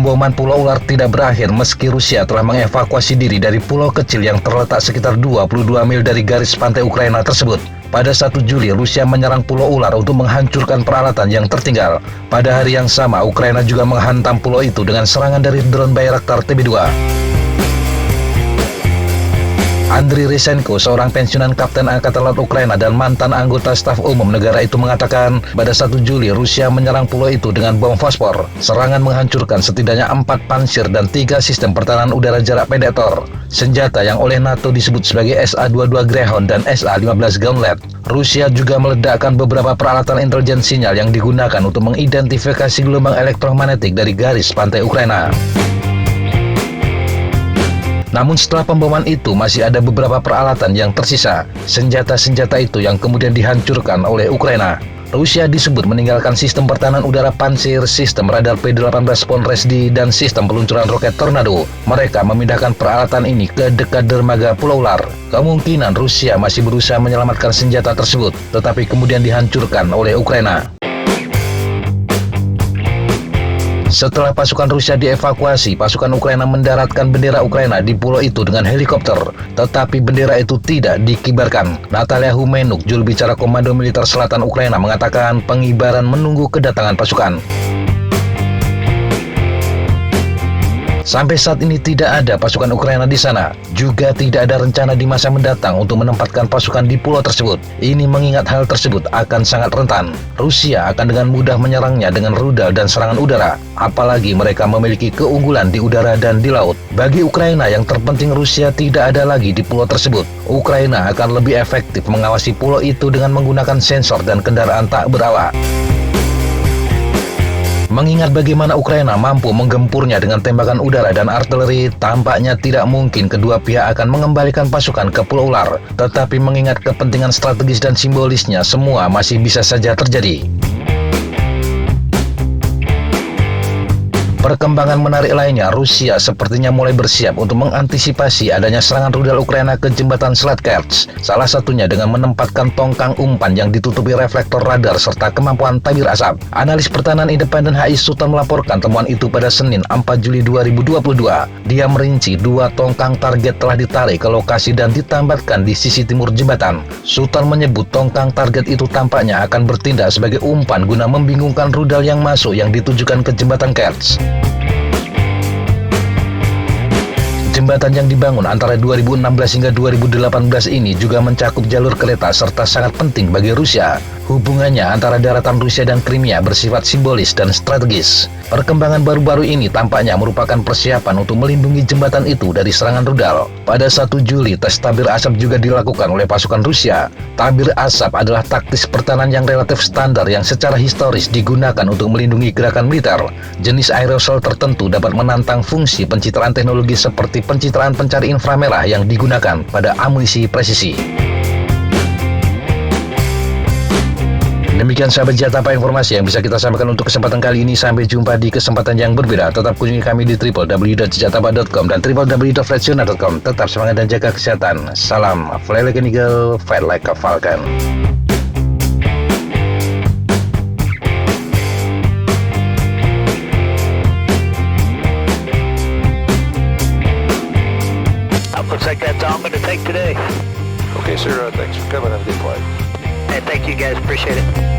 Pemboman Pulau Ular tidak berakhir meski Rusia telah mengevakuasi diri dari pulau kecil yang terletak sekitar 22 mil dari garis pantai Ukraina tersebut. Pada 1 Juli, Rusia menyerang Pulau Ular untuk menghancurkan peralatan yang tertinggal. Pada hari yang sama, Ukraina juga menghantam pulau itu dengan serangan dari drone Bayraktar TB2. Andriy Rysenko, seorang pensiunan Kapten Angkatan Laut Ukraina dan mantan anggota staf umum negara itu mengatakan, pada 1 Juli Rusia menyerang pulau itu dengan bom fosfor. Serangan menghancurkan setidaknya 4 pansir dan 3 sistem pertahanan udara jarak pendek Thor. Senjata yang oleh NATO disebut sebagai SA-22 Greyhound dan SA-15 Gauntlet. Rusia juga meledakkan beberapa peralatan intelijen sinyal yang digunakan untuk mengidentifikasi gelombang elektromagnetik dari garis pantai Ukraina. Namun setelah pemboman itu masih ada beberapa peralatan yang tersisa. Senjata-senjata itu yang kemudian dihancurkan oleh Ukraina. Rusia disebut meninggalkan sistem pertahanan udara Pansir, sistem radar P-18 Pon-Resdi, dan sistem peluncuran roket Tornado. Mereka memindahkan peralatan ini ke dekat dermaga Pulau Ular. Kemungkinan Rusia masih berusaha menyelamatkan senjata tersebut, tetapi kemudian dihancurkan oleh Ukraina. Setelah pasukan Rusia dievakuasi, pasukan Ukraina mendaratkan bendera Ukraina di pulau itu dengan helikopter. Tetapi bendera itu tidak dikibarkan. Natalia Humenuk, juru bicara Komando Militer Selatan Ukraina, mengatakan pengibaran menunggu kedatangan pasukan. Sampai saat ini tidak ada pasukan Ukraina di sana. Juga tidak ada rencana di masa mendatang untuk menempatkan pasukan di pulau tersebut. Ini mengingat hal tersebut akan sangat rentan. Rusia akan dengan mudah menyerangnya dengan rudal dan serangan udara. Apalagi mereka memiliki keunggulan di udara dan di laut. Bagi Ukraina yang terpenting Rusia tidak ada lagi di pulau tersebut. Ukraina akan lebih efektif mengawasi pulau itu dengan menggunakan sensor dan kendaraan tak berawak. Mengingat bagaimana Ukraina mampu menggempurnya dengan tembakan udara dan artileri, tampaknya tidak mungkin kedua pihak akan mengembalikan pasukan ke Pulau Ular. Tetapi mengingat kepentingan strategis dan simbolisnya, semua masih bisa saja terjadi. Perkembangan menarik lainnya, Rusia sepertinya mulai bersiap untuk mengantisipasi adanya serangan rudal Ukraina ke jembatan Selat Kerch. Salah satunya dengan menempatkan tongkang umpan yang ditutupi reflektor radar serta kemampuan tabir asap. Analis pertahanan independen HI Sultan melaporkan temuan itu pada Senin 4 Juli 2022. Dia merinci 2 tongkang target telah ditarik ke lokasi dan ditambatkan di sisi timur jembatan. Sultan menyebut tongkang target itu tampaknya akan bertindak sebagai umpan guna membingungkan rudal yang masuk yang ditujukan ke jembatan Kerch. Jembatan yang dibangun antara 2016 hingga 2018 ini juga mencakup jalur kereta serta sangat penting bagi Rusia. Hubungannya antara daratan Rusia dan Crimea bersifat simbolis dan strategis. Perkembangan baru-baru ini tampaknya merupakan persiapan untuk melindungi jembatan itu dari serangan rudal. Pada 1 Juli, tes tabir asap juga dilakukan oleh pasukan Rusia. Tabir asap adalah taktis pertahanan yang relatif standar yang secara historis digunakan untuk melindungi gerakan militer. Jenis aerosol tertentu dapat menantang fungsi pencitraan teknologi seperti pencitraan pencari inframerah yang digunakan pada amunisi presisi. Demikian sahabat Jatapa informasi yang bisa kita sampaikan untuk kesempatan kali ini. Sampai jumpa di kesempatan yang berbeda. Tetap kunjungi kami di www.jatapa.com dan www.flightjournal.com. Tetap semangat dan jaga kesehatan. Salam fly like an eagle, fight like a falcon. Looks like that's all I'm going to take today. Okay, sir. Thanks for coming. Have a good flight. And thank you guys. Appreciate it.